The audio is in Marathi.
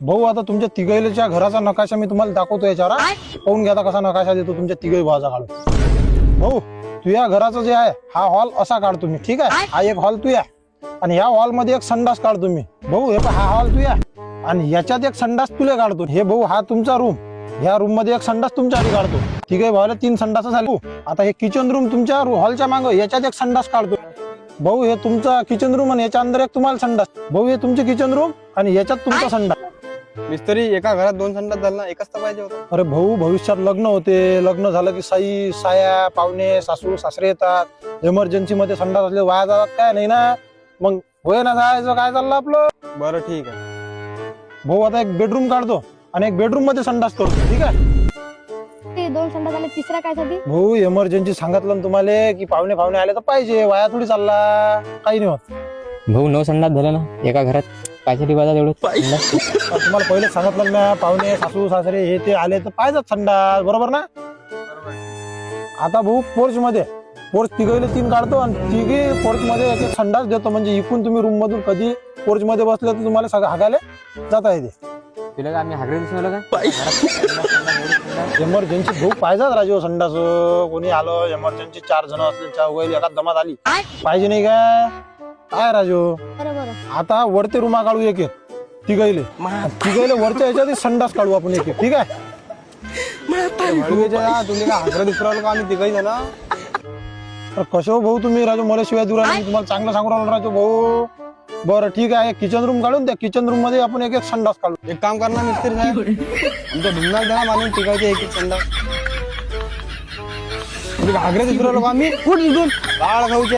भाऊ आता तुमच्या तिघैच्या घराचा नकाशा मी तुम्हाला दाखवतो याच्यावर हा? पाहून घ्या आता कसा नकाशा देतो तुमच्या तिघै भावाचा काढून. भाऊ तुझ्या घराचं जे आहे हा हॉल असा काढ तुम्ही, ठीक आहे. हा एक हॉल तुया आणि ह्या हॉल मध्ये एक संडास काढ तुम्ही. भाऊ हे हा हॉल तुया आणि याच्यात एक संडास तुला काढतो. हे भाऊ हा तुमचा रूम, ह्या रूम मध्ये एक संडास तुमच्यासाठी काढतो. तिघै भावाला 3 संडास झाले. आता हे किचन रूम तुमच्या हॉलच्या मागं याच्यात एक संडास काढतो. भाऊ हे तुमचा किचन रूम आणि याच्या अंदर एक तुम्हाला संडास. भाऊ हे तुमचे किचन रूम आणि याच्यात तुमचा संडास. मिस्त्री एका घरात 2 संडास झाला ना, एकच तर पाहिजे होतं. अरे भाऊ भविष्यात लग्न होते, लग्न झालं की साया पाहुणे सासू सासरे येतात, इमर्जन्सी मध्ये संडास असले वाया जातात काय नाही ना. मग होय ना जायचं काय चाललं आपलं. बरं ठीक आहे. भाऊ आता एक बेडरूम काढतो आणि एक बेडरूम मध्ये संडास करतो, ठीक आहे. ते 2 संडास झाले, तिसरा काय साठी? भाऊ इमर्जन्सी सांगितलं ना तुम्हाला की पाहुणे आले तर पाहिजे, वाया थोडी चालला काही नाही होत. भाऊ 9 संडास झालं ना एका घरात, कायसाठी बाजा तेवढं संडास? तुम्हाला पहिले सांगितलं ना पाहुणे सासू सासरे हे ते आले तर पाहिजेच संडास, बरोबर ना. आता भाऊ पोर्च तिघैले 3 काढतो आणि तिघे पोर्च मध्ये एक संडास देतो. म्हणजे इकून तुम्ही रूम मधून कधी पोर्च मध्ये बसले तर तुम्हाला सगळं हागायला जाता येते. तुला का आम्ही हागरे दिसून आलो का? इमर्जन्सी भाऊ पाहिजेच राजू संडास. कोणी आलं इमर्जन्सी 4 जण असले 4 वैल एका जमात आली पाहिजे नाही काय राजू. बरोबर. आता वरते रूमा काढू एक तिघैले वरच्या याच्यात संडास काढू आपण एक ठीक आहे. तुम्ही का हागरा दिसू राहिलो का आम्ही तिघही ना. कसं भाऊ तुम्ही राजू मला शिवाय दूर आले, तुम्हाला चांगलं सांगू राहिलो राजू भाऊ. बरं ठीक आहे, किचन रूम काढून त्या किचन रूम मध्ये आपण एक संडास काढू. एक काम करणार मिस्त्री साहेब, आमच्या ढुंगात द्या मानून तिघायचे एक संडास. तुम्ही का हागरे दिसू राहिलो का आम्ही कुठ दिसून बाळ खाऊचे.